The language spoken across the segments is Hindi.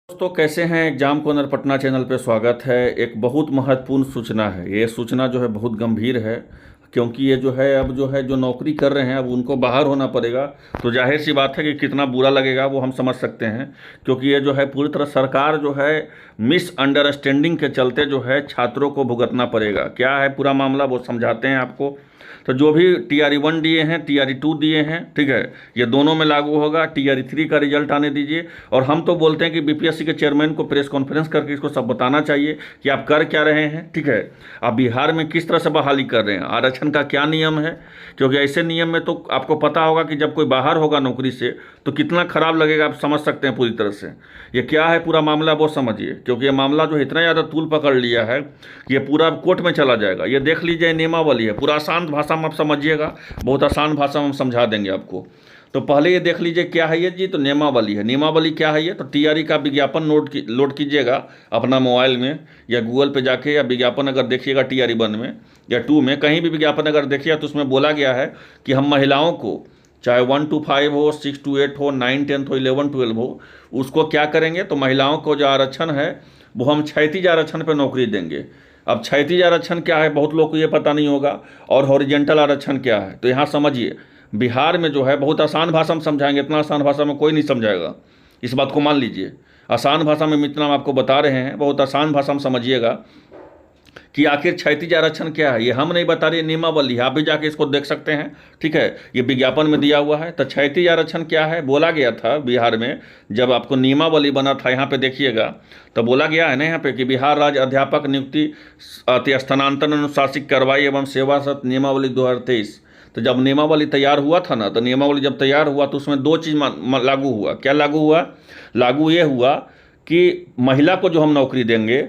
दोस्तों कैसे हैं। एग्जाम कॉर्नर पटना चैनल पे स्वागत है। एक बहुत महत्वपूर्ण सूचना है। ये सूचना जो है बहुत गंभीर है, क्योंकि ये जो है अब जो नौकरी कर रहे हैं अब उनको बाहर होना पड़ेगा। तो जाहिर सी बात है कि कितना बुरा लगेगा वो हम समझ सकते हैं, क्योंकि ये जो है पूरी तरह सरकार जो है मिसअंडरस्टैंडिंग के चलते जो है छात्रों को भुगतना पड़ेगा। क्या है पूरा मामला वो समझाते हैं आपको। तो जो भी TRE 1 दिए हैं, TRE 2 दिए हैं, ठीक है, ये दोनों में लागू होगा। TRE 3 का रिजल्ट आने दीजिए। और हम तो बोलते हैं कि BPSC के चेयरमैन को प्रेस कॉन्फ्रेंस करके इसको सब बताना चाहिए कि आप कर क्या रहे हैं, ठीक है। आप बिहार में किस तरह से बहाली कर रहे हैं, आरक्षण का क्या नियम है, क्योंकि ऐसे नियम में तो आपको पता होगा कि जब कोई बाहर होगा नौकरी से तो कितना खराब लगेगा, आप समझ सकते हैं पूरी तरह से। ये क्या है पूरा मामला वो समझिए, क्योंकि ये मामला जो इतना ज़्यादा तूल पकड़ लिया है कि ये पूरा कोर्ट में चला जाएगा। ये देख लीजिए, नियमावली है, पूरा आसान भाषा में आप समझिएगा, बहुत आसान भाषा में हम समझा देंगे आपको। तो पहले ये देख लीजिए क्या है ये जी, तो नियमावली है। नियमावली क्या है ये, तो TRE का विज्ञापन लोड कीजिएगा अपना मोबाइल में या गूगल पे जाके, या विज्ञापन अगर देखिएगा TRE 1 में या 2 में, कहीं भी विज्ञापन अगर देखिएगा तो उसमें बोला गया है कि हम महिलाओं को, चाहे 1 to 5 हो, 6 to 8 हो, 9 10 हो, 11 12 हो, उसको क्या करेंगे, तो महिलाओं को जो आरक्षण है वो हम क्षैतिज आरक्षण पर नौकरी देंगे। अब क्षैतिज आरक्षण क्या है बहुत लोग को ये पता नहीं होगा, और हॉरिजेंटल आरक्षण क्या है। तो यहाँ समझिए, बिहार में जो है बहुत आसान भाषा में समझाएंगे, इतना आसान भाषा में कोई नहीं समझाएगा, इस बात को मान लीजिए। आसान भाषा में इतना हम आपको बता रहे हैं, बहुत आसान भाषा में समझिएगा कि आखिर क्षैतिज आरक्षण क्या है। ये हम नहीं बता रहे, नियमावली है, आप भी जाके इसको देख सकते हैं, ठीक है, ये विज्ञापन में दिया हुआ है। तो क्षैतिज आरक्षण क्या है, बोला गया था बिहार में जब आपको नियमावली बना था, यहाँ पे देखिएगा, तो बोला गया है ना यहाँ पे कि बिहार राज्य अध्यापक नियुक्ति अति स्थानांतरण अनुशासित कार्रवाई एवं सेवा सत नियमावली 2023। तो जब नियमावली तैयार हुआ था ना, तो नियमावली जब तैयार हुआ तो उसमें दो चीज़ लागू हुआ। क्या लागू हुआ, लागू ये हुआ कि महिला को जो हम नौकरी देंगे,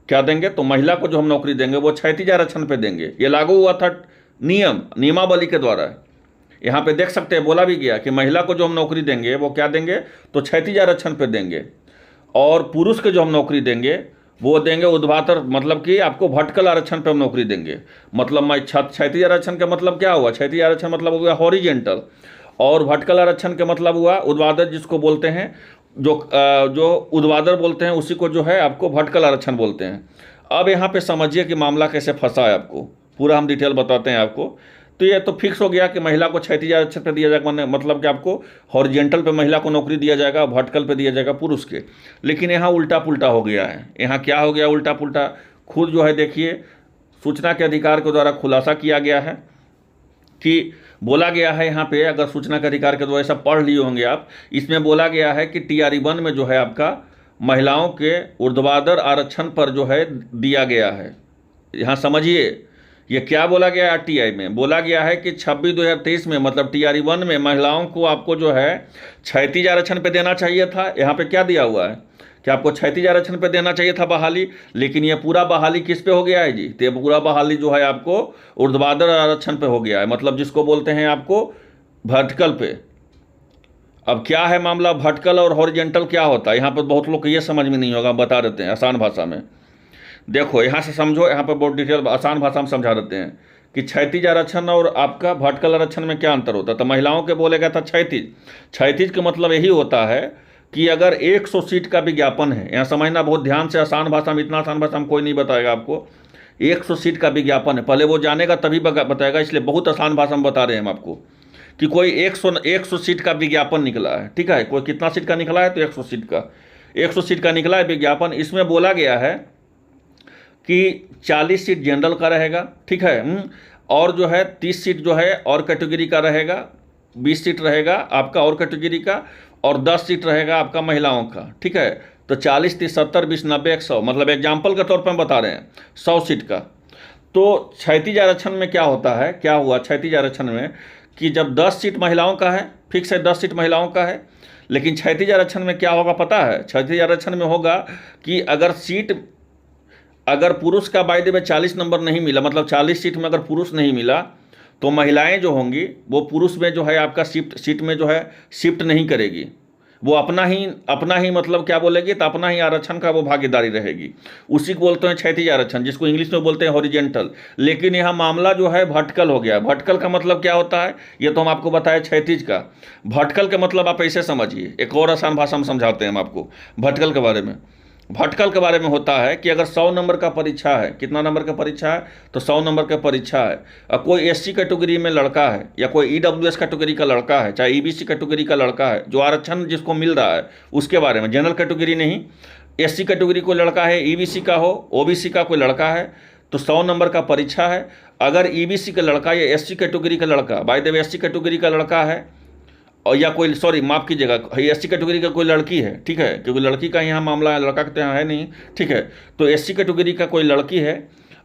क्या देंगे, तो महिला को जो हम नौकरी देंगे वो क्षैतिज आरक्षण पे देंगे। ये लागू हुआ था नियमावली के द्वारा। यहाँ पे देख सकते हैं, बोला भी गया कि महिला को जो हम नौकरी देंगे वो क्या देंगे, तो क्षैतिज आरक्षण पे देंगे। और पुरुष के जो हम नौकरी देंगे वो देंगे ऊर्ध्वाधर, मतलब कि आपको वर्टिकल आरक्षण पे हम नौकरी देंगे। मतलब क्षैतिज आरक्षण का मतलब क्या हुआ, क्षैतिज आरक्षण मतलब हुआ हॉरिजेंटल, और वर्टिकल आरक्षण का मतलब हुआ ऊर्ध्वाधर, जिसको बोलते हैं जो ऊर्ध्वाधर बोलते हैं उसी को जो है आपको वर्टिकल आरक्षण बोलते हैं। अब यहाँ पे समझिए कि मामला कैसे फंसा है, आपको पूरा हम डिटेल बताते हैं आपको। तो ये तो फिक्स हो गया कि महिला को क्षैतिज आरक्षण पे दिया जाएगा, मतलब कि आपको हॉरिजेंटल पे महिला को नौकरी दिया जाएगा, वर्टिकल पे दिया जाएगा पुरुष के। लेकिन यहाँ उल्टा पुल्टा हो गया है। यहाँ क्या हो गया उल्टा पुल्टा, खुद जो है देखिए, सूचना के अधिकार के द्वारा खुलासा किया गया है कि बोला गया है यहाँ पे, अगर सूचना के अधिकार के द्वारा ऐसा पढ़ लिए होंगे आप, इसमें बोला गया है कि TRE 1 में जो है आपका महिलाओं के ऊर्ध्वाधर आरक्षण पर जो है दिया गया है। यहाँ समझिए ये क्या बोला गया है। RTI में बोला गया है कि 26/2023 में, मतलब TRE 1 में महिलाओं को आपको जो है क्षैतिज आरक्षण पे देना चाहिए था। यहाँ पे क्या दिया हुआ है कि आपको क्षैतिज आरक्षण पे देना चाहिए था बहाली, लेकिन ये पूरा बहाली किस पे हो गया है जी, तो ये पूरा बहाली जो है आपको ऊर्ध्वाधर आरक्षण पे हो गया है, मतलब जिसको बोलते हैं आपको वर्टिकल पे। अब क्या है मामला, वर्टिकल और हॉरिजेंटल क्या होता है, यहाँ पर बहुत लोग को ये समझ में नहीं होगा, बता देते हैं आसान भाषा में। देखो यहाँ से समझो, यहाँ पर बहुत डिटेल आसान भाषा में समझा देते हैं कि क्षैतिज आरक्षण और आपका वर्टिकल आरक्षण में क्या अंतर होता है। तो महिलाओं के बोले गया था क्षैतिज। क्षैतिज का मतलब यही होता है कि अगर 100 सीट का विज्ञापन है, यहाँ समझना बहुत ध्यान से, आसान भाषा में, इतना आसान भाषा में कोई नहीं बताएगा आपको। 100 सीट का विज्ञापन है, पहले वो जानेगा तभी बताएगा, इसलिए बहुत आसान भाषा में बता रहे हैं हम आपको कि कोई 100 सीट का विज्ञापन निकला है, ठीक है, कोई कितना सीट का निकला है, तो 100 सीट का, 100 सीट का निकला है विज्ञापन। इसमें बोला गया है कि 40 सीट जनरल का रहेगा, ठीक है, और जो है 30 सीट जो है और कैटेगरी का रहेगा, 20 सीट रहेगा आपका और कैटेगरी का, और 10 सीट रहेगा आपका महिलाओं का, ठीक है। तो 40 30 70 20 90 100, मतलब एग्जाम्पल के तौर पर हम बता रहे हैं 100 सीट का। तो क्षैतिज आरक्षण में क्या होता है, क्या हुआ क्षैतिज आरक्षण में कि जब 10 सीट महिलाओं का है, फिक्स है 10 सीट महिलाओं का है, लेकिन क्षैतिज आरक्षण में क्या होगा पता है, क्षैतिज आरक्षण में होगा कि अगर पुरुष का बाय द वे 40 नंबर नहीं मिला, मतलब 40 सीट में अगर पुरुष नहीं मिला, तो महिलाएं जो होंगी वो पुरुष में जो है आपका सीट में जो है शिफ्ट नहीं करेगी। वो अपना ही मतलब क्या बोलेगी, तो अपना ही आरक्षण का वो भागीदारी रहेगी। उसी को बोलते हैं क्षैतिज आरक्षण, जिसको इंग्लिश में बोलते हैं हॉरिजेंटल। लेकिन यहाँ मामला जो है भटकल हो गया। भटकल का मतलब क्या होता है, ये तो हम आपको बताए क्षैतिज का। भटकल का मतलब आप ऐसे समझिए, एक और आसान भाषा में समझाते हैं हम आपको भटकल के बारे में। भटकल के बारे में होता है कि अगर 100 नंबर का परीक्षा है, कितना नंबर का परीक्षा है, तो 100 नंबर का परीक्षा है, और कोई एससी कैटेगरी में लड़का है या कोई ईडब्ल्यूएस कैटेगरी का लड़का है, चाहे ईबीसी कैटेगरी का लड़का है, जो आरक्षण जिसको मिल रहा है उसके बारे में, जनरल कैटेगरी नहीं, एससी कैटेगरी कोई लड़का है, ईबीसी का हो, ओबीसी का कोई लड़का है, तो 100 नंबर का परीक्षा है। अगर ईबीसी का लड़का या एससी कैटेगरी का लड़का, by the way SC category का लड़का है, और या कोई, सॉरी माफ़ कीजिएगा, एससी कैटेगरी का कोई लड़की है, ठीक है, क्योंकि लड़की का यहाँ मामला है, लड़का तो यहाँ है नहीं, ठीक है। तो एससी कैटेगरी का कोई लड़की है,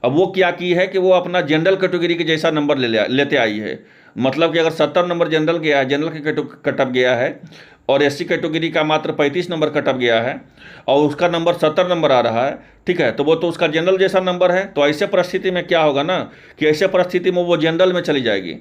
अब वो क्या की है कि वो अपना जनरल कैटेगरी के जैसा नंबर लेते आई है। मतलब कि अगर 70 नंबर जनरल गया है, जनरल के कटअप गया है, और एससी कैटेगरी का मात्र 35 नंबर कटअप गया है, और उसका नंबर 70 नंबर आ रहा है, ठीक है, तो वो तो उसका जनरल जैसा नंबर है। तो ऐसे परिस्थिति में क्या होगा ना, कि ऐसे परिस्थिति में वो जनरल में चली जाएगी।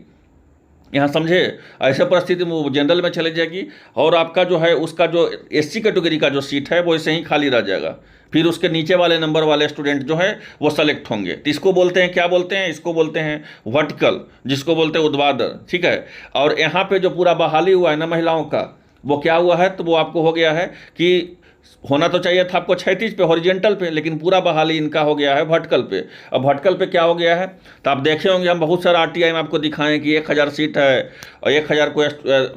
यहाँ समझे, ऐसे परिस्थिति में वो जनरल में चली जाएगी, और आपका जो है उसका जो एससी कैटेगरी का जो सीट है वो ऐसे ही खाली रह जाएगा। फिर उसके नीचे वाले नंबर वाले स्टूडेंट जो है वो सेलेक्ट होंगे। तो इसको बोलते हैं, क्या बोलते हैं, इसको बोलते हैं वर्टिकल, जिसको बोलते हैं ऊर्ध्वाधर, ठीक है। और यहाँ पे जो पूरा बहाली हुआ है ना महिलाओं का, वो क्या हुआ है, तो वो आपको हो गया है कि होना तो चाहिए था आपको क्षैतिज पे, हॉरिजेंटल पे, लेकिन पूरा बहाली इनका हो गया है भटकल पे। अब भटकल पे क्या हो गया है, तो आप देखे होंगे हम बहुत सारा आरटीआई में आपको दिखाएं कि 1000 सीट है, और 1000 को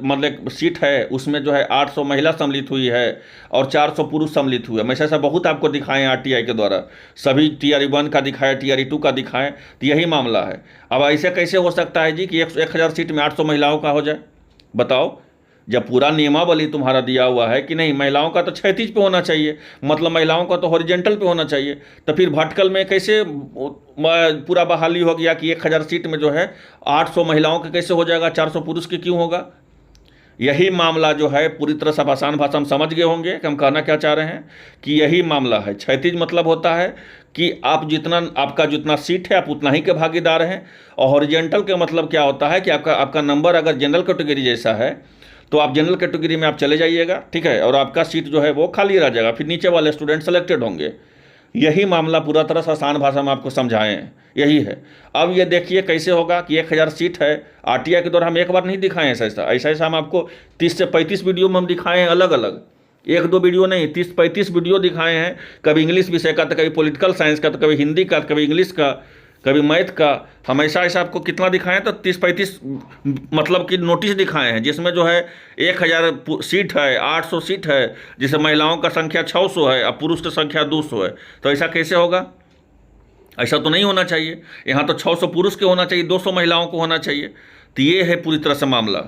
मतलब सीट है, उसमें जो है 800 महिला सम्मिलित हुई है और 400 पुरुष सम्मिलित हुए। हमेशा ऐसा बहुत आपको दिखाएं आरटीआई के द्वारा, सभी TRE 1 का दिखाएं, TRE 2 का दिखाएं, तो यही मामला है। अब ऐसे कैसे हो सकता है जी कि 1000 सीट में 800 महिलाओं का हो जाए, बताओ। जब पूरा नियमावली तुम्हारा दिया हुआ है कि नहीं महिलाओं का तो क्षैतिज पे होना चाहिए, मतलब महिलाओं का तो हॉरिजेंटल पे होना चाहिए, तो फिर भटकल में कैसे पूरा बहाली हो गया कि 1000 सीट में जो है 800 महिलाओं के कैसे हो जाएगा, 400 पुरुष के क्यों होगा। यही मामला जो है पूरी तरह से आसान भाषा में समझ गए होंगे कि हम कहना क्या चाह रहे हैं, कि यही मामला है। क्षैतिज मतलब होता है कि आप आपका जितना सीट है आप उतना ही के भागीदार हैं, और हॉरिजेंटल का मतलब क्या होता है कि आपका नंबर अगर जनरल कैटेगरी जैसा है तो आप जनरल कैटेगरी में आप चले जाइएगा, ठीक है, और आपका सीट जो है वो खाली रह जाएगा, फिर नीचे वाले स्टूडेंट सेलेक्टेड होंगे। यही मामला पूरा तरह से आसान भाषा में आपको समझाएं हैं, यही है। अब ये देखिए कैसे होगा कि 1000 सीट है। आरटीआई के दौरान हम एक बार नहीं दिखाएं ऐसा हम आपको 30 से 35 वीडियो में हम दिखाए हैं, अलग अलग, 1-2 वीडियो नहीं, 30-35 वीडियो दिखाए हैं। कभी इंग्लिश विषय का, तो कभी पॉलिटिकल साइंस का, तो कभी हिंदी का, कभी इंग्लिश का, कभी मैथ का। हमेशा ऐसा आपको कितना दिखाएं, तो 30-35 मतलब कि नोटिस दिखाए हैं, जिसमें जो है 1000 सीट है, 800 सीट है, जिसमें महिलाओं का संख्या 600 है और पुरुष की संख्या 200 है। तो ऐसा कैसे होगा, ऐसा तो नहीं होना चाहिए। यहाँ तो 600 पुरुष के होना चाहिए, 200 महिलाओं को होना चाहिए। तो ये है पूरी तरह से मामला,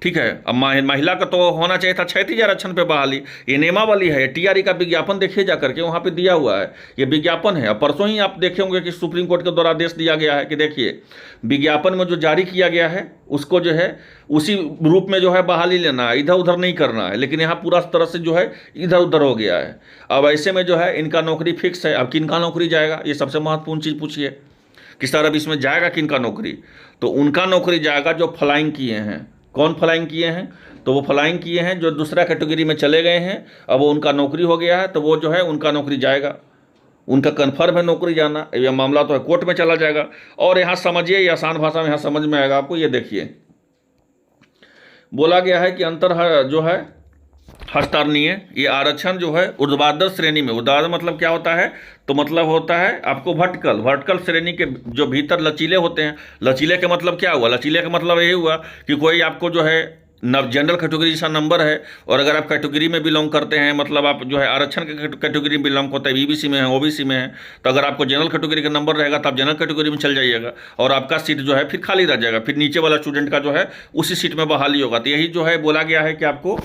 ठीक है। अब महिला का तो होना चाहिए था क्षैतिज आरक्षण पे बहाली, ये नियमावली है। TRE का विज्ञापन देखिए जा करके, वहाँ पे दिया हुआ है, ये विज्ञापन है। अब परसों ही आप देखे होंगे कि सुप्रीम कोर्ट के द्वारा आदेश दिया गया है कि देखिए विज्ञापन में जो जारी किया गया है उसको जो है उसी रूप में जो है बहाली लेना है, इधर उधर नहीं करना है। लेकिन यहाँ पूरा तरह से जो है इधर उधर हो गया है। अब ऐसे में जो है इनका नौकरी फिक्स है। अब किनका नौकरी जाएगा, ये सबसे महत्वपूर्ण चीज़ पूछिए कि सर अब इसमें जाएगा किनका नौकरी। तो उनका नौकरी जाएगा जो फ्लाइंग किए हैं। कौन फ्लाइंग किए हैं, तो वो फ्लाइंग किए हैं जो दूसरा कैटेगरी में चले गए हैं, अब वो उनका नौकरी हो गया है, तो वो जो है उनका नौकरी जाएगा, उनका कन्फर्म है नौकरी जाना। यह मामला तो है कोर्ट में चला जाएगा। और यहाँ समझिए, ये आसान भाषा में यहाँ समझ में आएगा आपको। ये देखिए बोला गया है कि अंतर जो है हस्तारणीय, ये आरक्षण जो है ऊर्ध्वाधर श्रेणी में, ऊर्ध्वाधर मतलब क्या होता है, तो मतलब होता है आपको भटकल श्रेणी के जो भीतर लचीले होते हैं। लचीले के मतलब क्या हुआ, लचीले का मतलब यही हुआ कि कोई आपको जो है जनरल कैटेगरी जैसा नंबर है, और अगर आप कैटेगरी में बिलोंग करते हैं, मतलब आप जो है आरक्षण के कैटेगरी में बिलोंग करते हैं, ईबीसी में है, ओबीसी में है, तो अगर आपको जनरल कैटेगरी का नंबर रहेगा तो आप जनरल कैटेगरी में चल जाइएगा, और आपका सीट जो है फिर खाली रह जाएगा, फिर नीचे वाला स्टूडेंट का जो है उसी सीट में बहाली होगा। तो यही जो है बोला गया है कि आपको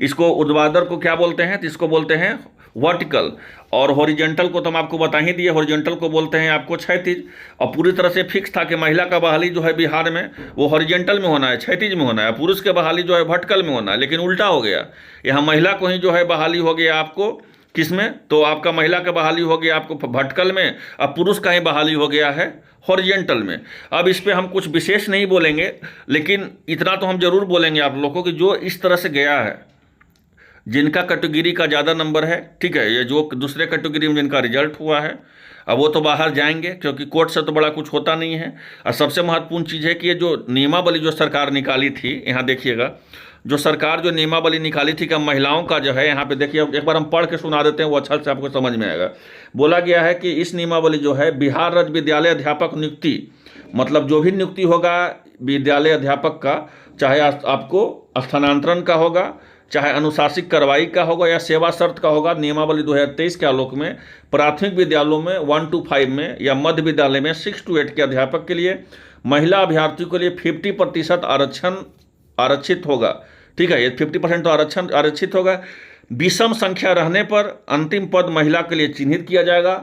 इसको ऊर्ध्वाधर को क्या बोलते हैं, तो इसको बोलते हैं वर्टिकल, और हॉरिजेंटल को तो हम आपको बता ही दिए, हॉरिजेंटल को बोलते हैं आपको क्षैतिज। और पूरी तरह से फिक्स था कि महिला का बहाली जो है बिहार में वो हॉरिजेंटल में होना है, क्षैतिज में होना है, पुरुष के बहाली जो है भटकल में होना है। लेकिन उल्टा हो गया, यहाँ महिला को ही जो है बहाली हो गया आपको किस में, तो आपका महिला का बहाली हो गया आपको भटकल में, अब पुरुष का ही बहाली हो गया है हॉरिजेंटल में। अब इस पर हम कुछ विशेष नहीं बोलेंगे, लेकिन इतना तो हम जरूर बोलेंगे आप लोगों को कि जो इस तरह से गया है जिनका कैटेगरी का ज़्यादा नंबर है, ठीक है, ये जो दूसरे कैटेगरी में जिनका रिजल्ट हुआ है, अब वो तो बाहर जाएंगे, क्योंकि कोर्ट से तो बड़ा कुछ होता नहीं है। और सबसे महत्वपूर्ण चीज़ है कि ये जो नियमावली जो सरकार निकाली थी, यहाँ देखिएगा, जो सरकार जो नियमावली निकाली थी कि महिलाओं का जो है, यहाँ पे देखिए, एक बार हम पढ़ के सुना देते हैं, वो अच्छा से आपको समझ में आएगा। बोला गया है कि इस नियमावली जो है, बिहार राज्य विद्यालय अध्यापक नियुक्ति, मतलब जो भी नियुक्ति होगा विद्यालय अध्यापक का, चाहे आपको स्थानांतरण का होगा, चाहे अनुशासित कार्रवाई का होगा, या सेवा शर्त का होगा, नियमावली 2023 के आलोक में प्राथमिक विद्यालयों में 1 to 5 में, या मध्य विद्यालय में 6 to 8 के अध्यापक के लिए महिला अभ्यर्थियों के लिए 50% आरक्षण आरक्षित होगा। ठीक है, ये 50% तो आरक्षण आरक्षित होगा। विषम संख्या रहने पर अंतिम पद महिला के लिए चिन्हित किया जाएगा।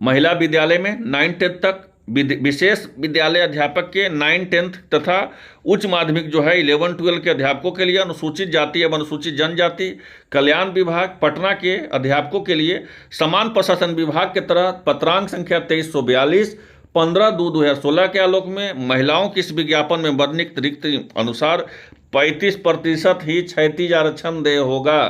महिला विद्यालय में 9-10 तक, विशेष विद्यालय अध्यापक के 9-10 तथा उच्च माध्यमिक जो है 11-12 के अध्यापकों के लिए अनुसूचित जाति एवं अनुसूचित जनजाति कल्याण विभाग पटना के अध्यापकों के लिए समान प्रशासन विभाग के तहत पत्रांक संख्या 2342 15/2/2016 के आलोक में महिलाओं की इस विज्ञापन में वर्णित रिक्त अनुसार 35% ही क्षैतिज आरक्षण देय होगा।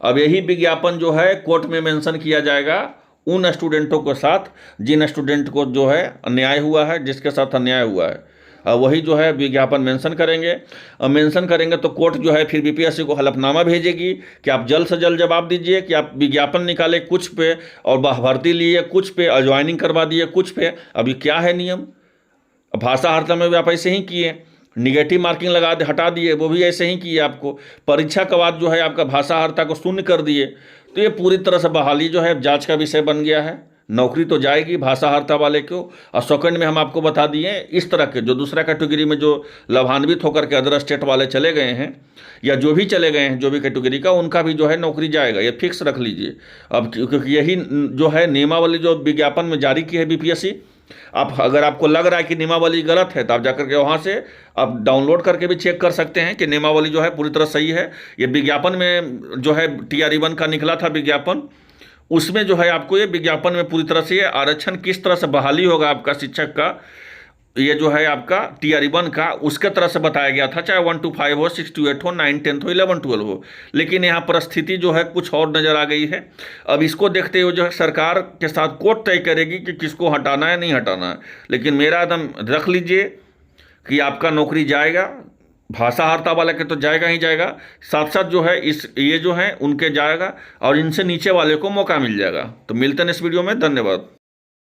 अब यही विज्ञापन जो है कोर्ट में मेंशन किया जाएगा उन स्टूडेंटों के साथ जिन स्टूडेंट को जो है अन्याय हुआ है, जिसके साथ अन्याय हुआ है, वही जो है विज्ञापन मेंशन करेंगे। मेंशन करेंगे तो कोर्ट जो है फिर बीपीएससी को हलफनामा भेजेगी कि आप जल्द से जल्द जवाब दीजिए कि आप विज्ञापन निकाले कुछ पे और भर्ती लिए कुछ पे और ज्वाइनिंग करवा दिए कुछ पे। अभी क्या है नियम, भाषा हड़ताल में भी आप ऐसे ही किए, निगेटिव मार्किंग लगा दे हटा दिए, वो भी ऐसे ही किए। आपको परीक्षा के बाद जो है आपका भाषा हड़ता को शून्य कर दिए। तो ये पूरी तरह से बहाली जो है जांच का विषय बन गया है। नौकरी तो जाएगी भाषा हड़ता वाले को। और सेकंड में हम आपको बता दिए इस तरह के जो दूसरा कैटेगरी में जो लाभान्वित होकर के अदर स्टेट वाले चले गए हैं या जो भी चले गए हैं जो भी कैटेगरी का, उनका भी जो है नौकरी जाएगा, ये फिक्स रख लीजिए। अब क्योंकि यही जो है नियमावली जो विज्ञापन में जारी की है बीपीएससी, आप अगर आपको लग रहा है कि नियमावली गलत है तो आप जाकर के वहाँ से आप डाउनलोड करके भी चेक कर सकते हैं कि नियमावली जो है पूरी तरह सही है। ये विज्ञापन में जो है TRE-1 का निकला था विज्ञापन, उसमें जो है आपको ये विज्ञापन में पूरी तरह से ये आरक्षण किस तरह से बहाली होगा आपका शिक्षक का, ये जो है आपका TRE-1 का, उसके तरह से बताया गया था, चाहे 1 to 5 हो, 6 to 8 हो, 9-10 हो, 11-12 हो। लेकिन यहाँ पर स्थिति जो है कुछ और नज़र आ गई है। अब इसको देखते हुए जो है सरकार के साथ कोर्ट तय करेगी कि किसको हटाना है नहीं हटाना है। लेकिन मेरा एकदम रख लीजिए कि आपका नौकरी जाएगा, भाषा हड़ता वाले के तो जाएगा ही जाएगा, साथ साथ जो है ये जो है उनके जाएगा और इनसे नीचे वाले को मौका मिल जाएगा। तो मिलते हैं इस वीडियो में, धन्यवाद।